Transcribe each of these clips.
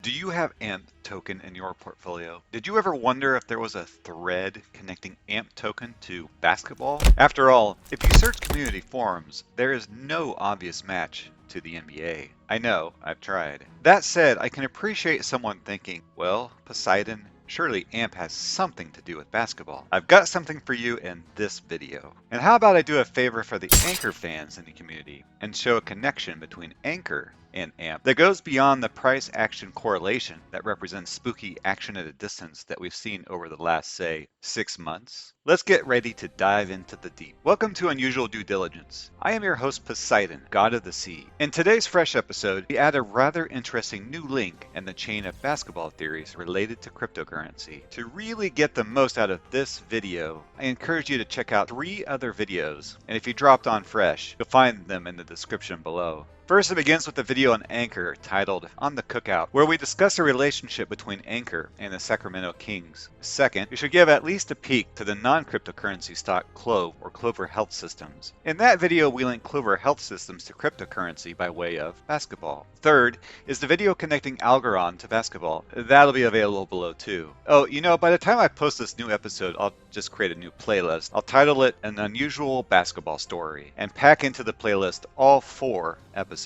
Do you have AMP token in your portfolio? Did you ever wonder if there was a thread connecting AMP token to basketball? After all, if you search community forums, there is no obvious match to the NBA. I know, I've tried. That said, I can appreciate someone thinking, well, Poseidon, surely AMP has something to do with basketball. I've got something for you in this video. And how about I do a favor for the ANKR fans in the community and show a connection between ANKR and AMP that goes beyond the price action correlation that represents spooky action at a distance that we've seen over the last, say, 6 months? Let's get ready to dive into the deep. Welcome to Unusual Due Diligence. I am your host Poseidon, God of the Sea. In today's fresh episode, we add a rather interesting new link in the chain of basketball theories related to cryptocurrency. To really get the most out of this video, I encourage you to check out 3 other videos, and if you dropped on fresh, you'll find them in the description below. First, it begins with a video on ANKR titled On the Cookout, where we discuss the relationship between ANKR and the Sacramento Kings. Second, you should give at least a peek to the non-cryptocurrency stock Clover or Clover Health Systems. In that video, we link Clover Health Systems to cryptocurrency by way of basketball. Third is the video connecting Algorand to basketball. That'll be available below too. Oh, by the time I post this new episode, I'll just create a new playlist. I'll title it An Unusual Basketball Story and pack into the playlist all 4 episodes.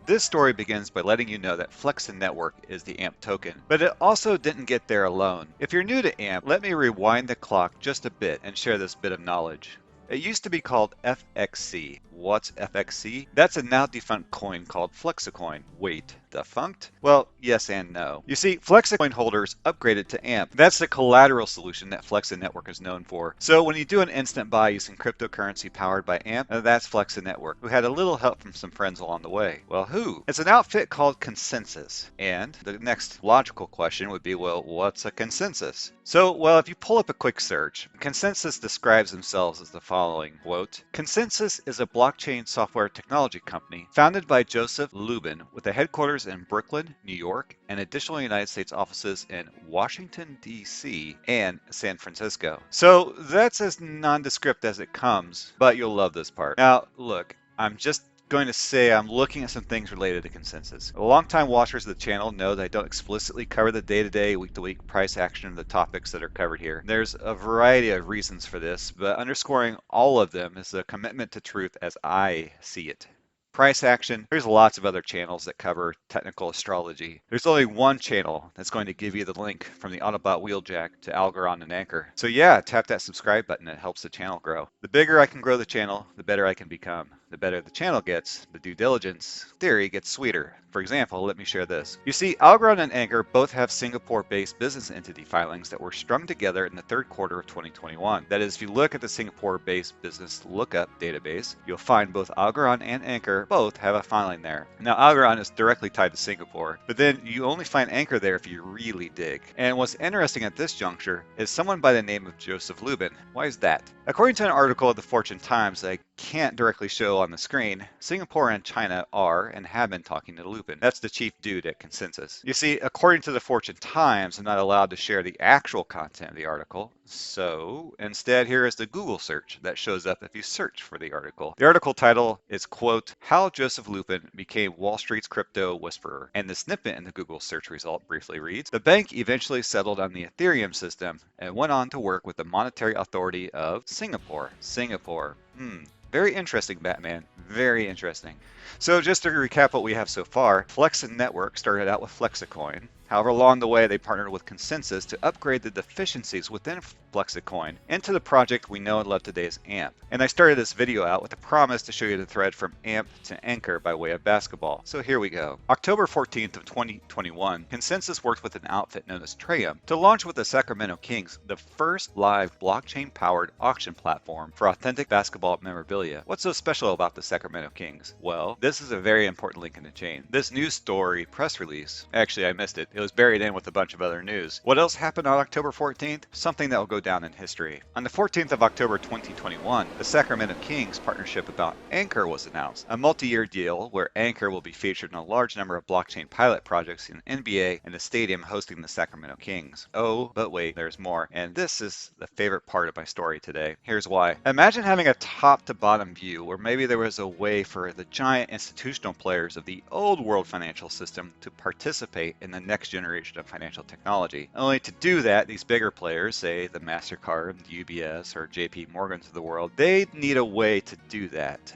This story begins by letting you know that Flex Network is the AMP token, but it also didn't get there alone. If you're new to AMP, let me rewind the clock just a bit and share this bit of knowledge. It used to be called FXC. What's FXC? That's a now defunct coin called Flexicoin. Wait, defunct? Well, yes and no. You see, Flexicoin holders upgraded to AMP. That's the collateral solution that Flex Network is known for. So when you do an instant buy using cryptocurrency powered by AMP, that's Flex Network, who had a little help from some friends along the way. Well, who? It's an outfit called Consensus. And the next logical question would be, well, what's a consensus? So, well, if you pull up a quick search, Consensus describes themselves as the following, quote, Consensus is a blockchain software technology company founded by Joseph Lubin with a headquarters in Brooklyn, New York, and additional United States offices in Washington, D.C. and San Francisco. So that's as nondescript as it comes, but you'll love this part. Now, look, I'm just going to say I'm looking at some things related to Consensus. Longtime watchers of the channel know that I don't explicitly cover the day-to-day, week-to-week price action of the topics that are covered here. There's a variety of reasons for this, but underscoring all of them is a commitment to truth as I see it. Price action, there's lots of other channels that cover technical astrology. There's only one channel that's going to give you the link from the Autobot Wheeljack to Algorand and ANKR. So yeah, tap that subscribe button. It helps the channel grow. The bigger I can grow the channel, the better I can become. The better the channel gets, the due diligence theory gets sweeter. For example, let me share this. You see, Algorand and ANKR both have Singapore-based business entity filings that were strung together in the 3rd quarter of 2021. That is, if you look at the Singapore-based business lookup database, you'll find both Algorand and ANKR both have a filing there. Now, Algorand is directly tied to Singapore, but then you only find ANKR there if you really dig. And what's interesting at this juncture is someone by the name of Joseph Lubin. Why is that? According to an article of the Fortune Times that I can't directly show on the screen, Singapore and China are and have been talking to Lubin. That's the chief dude at Consensus. You see, according to the Fortune Times, I'm not allowed to share the actual content of the article, so instead here is the Google search that shows up if you search for the article. The article title is, quote, How Joseph Lubin Became Wall Street's Crypto Whisperer. And the snippet in the Google search result briefly reads, The bank eventually settled on the Ethereum system and went on to work with the Monetary Authority of Singapore. Very interesting, Batman. Very interesting. So just to recap what we have so far, Flex Network started out with Flexicoin. However, along the way, they partnered with Consensus to upgrade the deficiencies within Flexicoin into the project we know and love today as AMP. And I started this video out with the promise to show you the thread from AMP to ANKR by way of basketball. So here we go. October 14th of 2021, Consensus worked with an outfit known as Triumph to launch with the Sacramento Kings the first live blockchain-powered auction platform for authentic basketball memorabilia. What's so special about the Sacramento Kings? Well, this is a very important link in the chain. This news story press release, actually I missed it. It was buried in with a bunch of other news. What else happened on October 14th? Something that will go down in history. On the 14th of October 2021, the Sacramento Kings partnership about ANKR was announced, a multi-year deal where ANKR will be featured in a large number of blockchain pilot projects in NBA and the stadium hosting the Sacramento Kings. Oh, but wait, there's more. And this is the favorite part of my story today. Here's why. Imagine having a top-to-bottom view where maybe there was a way for the giant institutional players of the old world financial system to participate in the next next generation of financial technology. Only to do that, these bigger players, say the MasterCard, UBS, or JP Morgans of the world, they need a way to do that.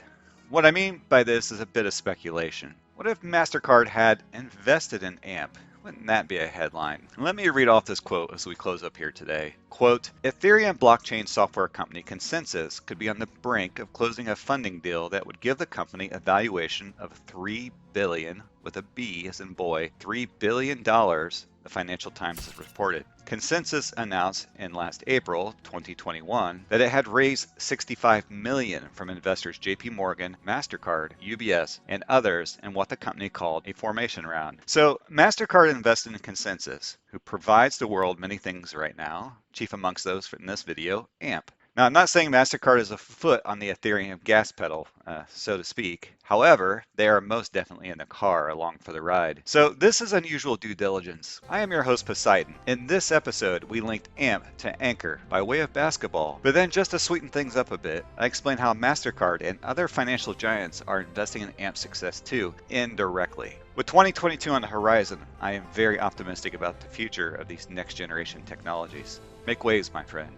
What I mean by this is a bit of speculation. What if MasterCard had invested in AMP? Wouldn't that be a headline? Let me read off this quote as we close up here today. Quote, Ethereum blockchain software company Consensus could be on the brink of closing a funding deal that would give the company a valuation of $3 billion, with a B as in boy, $3 billion, the Financial Times has reported. Consensus announced in last April 2021 that it had raised $65 million from investors JP Morgan, MasterCard, UBS, and others in what the company called a formation round. So MasterCard invested in Consensus, who provides the world many things right now, chief amongst those in this video, AMP. Now, I'm not saying MasterCard is a foot on the Ethereum gas pedal, so to speak. However, they are most definitely in the car along for the ride. So this is unusual due diligence. I am your host, Poseidon. In this episode, we linked AMP to ANKR by way of basketball. But then just to sweeten things up a bit, I explained how MasterCard and other financial giants are investing in AMP's success too, indirectly. With 2022 on the horizon, I am very optimistic about the future of these next generation technologies. Make waves, my friend.